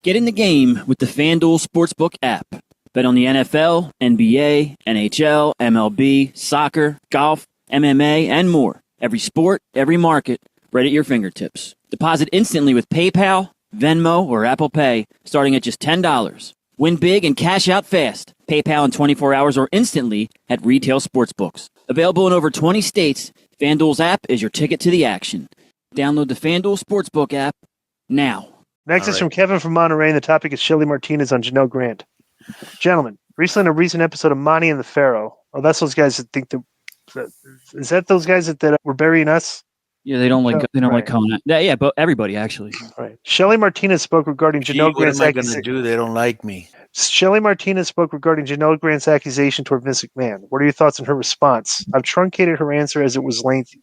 Get in the game with the FanDuel Sportsbook app. Bet on the NFL, NBA, NHL, MLB, soccer, golf, MMA, and more. Every sport, every market, right at your fingertips. Deposit instantly with PayPal, Venmo, or Apple Pay, starting at just $10. Win big and cash out fast. PayPal in 24 hours or instantly at retail sportsbooks. Available in over 20 states, FanDuel's app is your ticket to the action. Download the FanDuel Sportsbook app now. Next is from Kevin from Monterey, and the topic is Shelly Martinez on Janelle Grant. Gentlemen, recently in a recent episode of Monty and the Pharaoh, that's those guys that think is that those guys that were burying us? Yeah, they don't like calling it. Yeah, but everybody actually. Right. Shelly Martinez spoke regarding Janelle Grant's accusation. What am I going to do? They don't like me. Shelly Martinez spoke regarding Janelle Grant's accusation toward Vince McMahon. What are your thoughts on her response? I've truncated her answer as it was lengthy.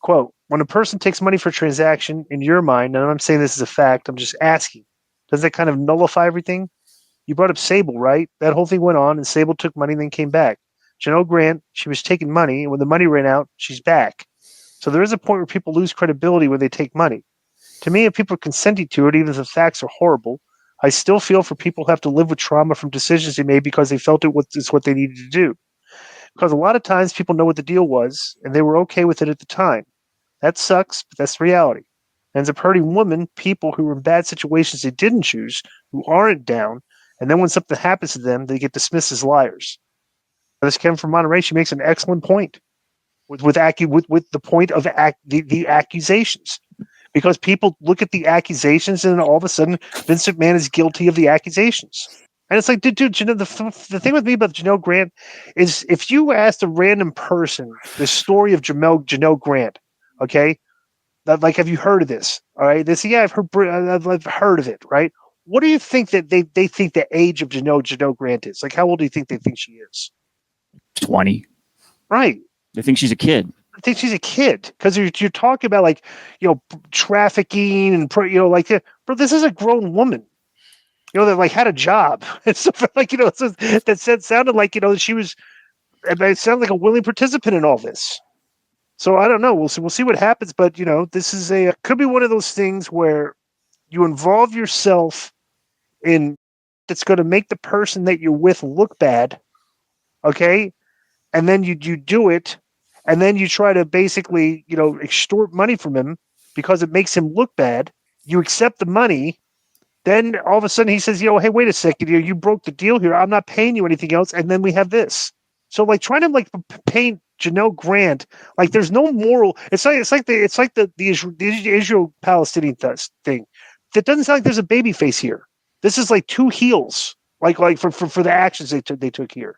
Quote, when a person takes money for a transaction, in your mind, and I'm saying this is a fact, I'm just asking, does that kind of nullify everything? You brought up Sable, right? That whole thing went on, and Sable took money and then came back. Janelle Grant, she was taking money, and when the money ran out, she's back. So there is a point where people lose credibility when they take money. To me, if people are consenting to it, even if the facts are horrible, I still feel for people who have to live with trauma from decisions they made because they felt it was what they needed to do. Because a lot of times people know what the deal was, and they were okay with it at the time. That sucks, but that's the reality. It ends up hurting women, people who were in bad situations they didn't choose, who aren't down, and then when something happens to them, they get dismissed as liars. This Kevin from Monterey, she makes an excellent point with the point of the accusations. Because people look at the accusations and all of a sudden Vince McMahon is guilty of the accusations. And it's like, dude, you know, the thing with me about Janelle Grant is if you asked a random person the story of Janelle Grant, okay, like, have you heard of this? All right, they say, yeah, I've heard of it, right? What do you think that they think the age of Janelle Grant is? Like, how old do you think they think she is? 20. Right. They think she's a kid. I think she's a kid because you're talking about like, you know, trafficking and, you know, like, bro, this is a grown woman, you know, that like had a job and stuff like, you know, that sounded like, you know, she was, and it sounded like a willing participant in all this. So I don't know. We'll see what happens. But, you know, this is could be one of those things where you involve yourself in that's going to make the person that you're with look bad. Okay. And then you do it. And then you try to basically, you know, extort money from him because it makes him look bad. You accept the money. Then all of a sudden he says, you know, hey, wait a second, you broke the deal here. I'm not paying you anything else. And then we have this. So like trying to like paint Janelle Grant, like there's no moral. It's like the Israel-Palestinian thing. That doesn't sound like there's a baby face here. This is like two heels, like for the actions they took here.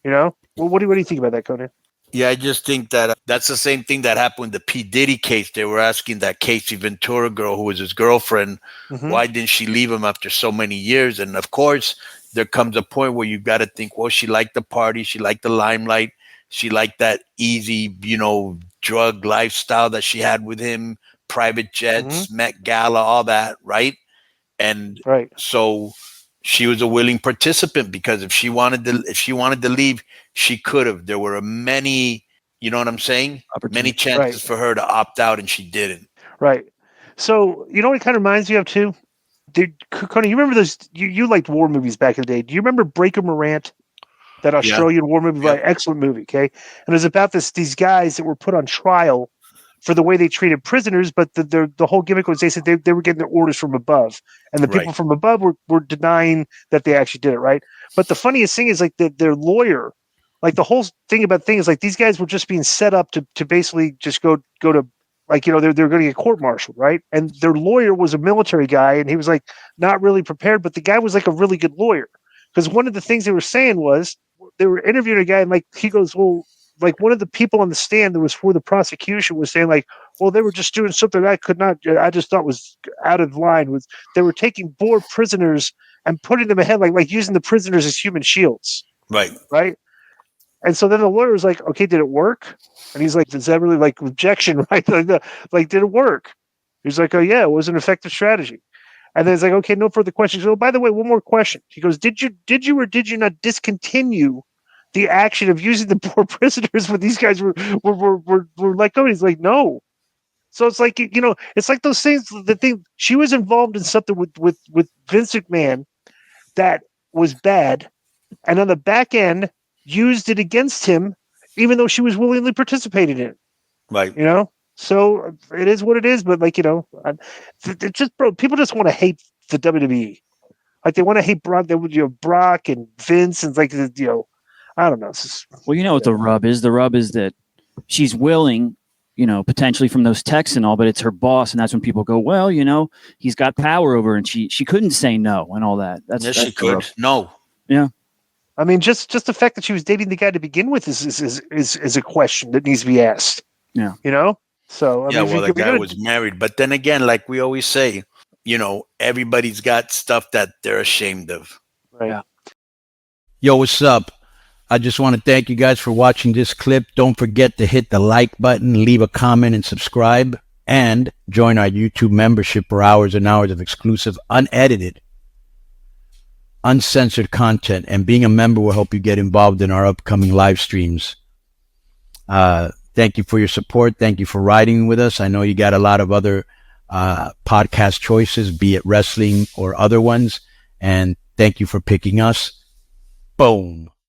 You know? Well, what do you think about that, Conan? Yeah, I just think that that's the same thing that happened in the P. Diddy case. They were asking that Casey Ventura girl, who was his girlfriend, why didn't she leave him after so many years? And of course, there comes a point where you've got to think, well, she liked the party. She liked the limelight. She liked that easy, you know, drug lifestyle that she had with him, private jets, Met Gala, all that, right? And so she was a willing participant because if she wanted to leave, she could have. There were many, you know what I'm saying? Many chances for her to opt out, and she didn't. Right. So you know what it kind of reminds you of too? Conan, you remember those? You liked war movies back in the day. Do you remember Breaker Morant? That Australian war movie, excellent movie. Okay, and it was about these guys that were put on trial for the way they treated prisoners, but the whole gimmick was they said they were getting their orders from above, and the people from above were denying that they actually did it, right? But the funniest thing is like their lawyer, like the whole thing about things like these guys were just being set up to basically just go to like, you know, they're going to get court-martialed, right? And their lawyer was a military guy, and he was like not really prepared, but the guy was like a really good lawyer because one of the things they were saying was they were interviewing a guy, and like he goes, well, like one of the people on the stand that was for the prosecution was saying like, well, they were just doing something I just thought was out of line. Was they were taking bored prisoners and putting them ahead, like using the prisoners as human shields. Right. And so then the lawyer was like, okay, did it work? And he's like, is that really like objection, right? Like, did it work? He's like, oh yeah, it was an effective strategy. And then it's like, okay, no further questions. Oh, by the way, one more question. He goes, did you or did you not discontinue the action of using the poor prisoners when these guys were let go? And he's like, no. So it's like, it's like those things. The thing, she was involved in something with Vince McMahon that was bad, and on the back end used it against him, even though she was willingly participating in it. Right. So it is what it is. But it just, bro, people just want to hate the WWE. Like they want to hate Brock. Brock and Vince, and like I don't know. Well, what the rub is. The rub is that she's willing, potentially from those texts and all, but it's her boss, and that's when people go, well, he's got power over her, and she couldn't say no and all that. That's she could. No. Yeah. I mean, just the fact that she was dating the guy to begin with is a question that needs to be asked. Yeah. So the guy was married, but then again, like we always say, everybody's got stuff that they're ashamed of. Right. Yeah. Yo, what's up? I just want to thank you guys for watching this clip. Don't forget to hit the like button, leave a comment, and subscribe, and join our YouTube membership for hours and hours of exclusive, unedited, uncensored content. And being a member will help you get involved in our upcoming live streams. Thank you for your support. Thank you for riding with us. I know you got a lot of other podcast choices, be it wrestling or other ones. And thank you for picking us. Boom.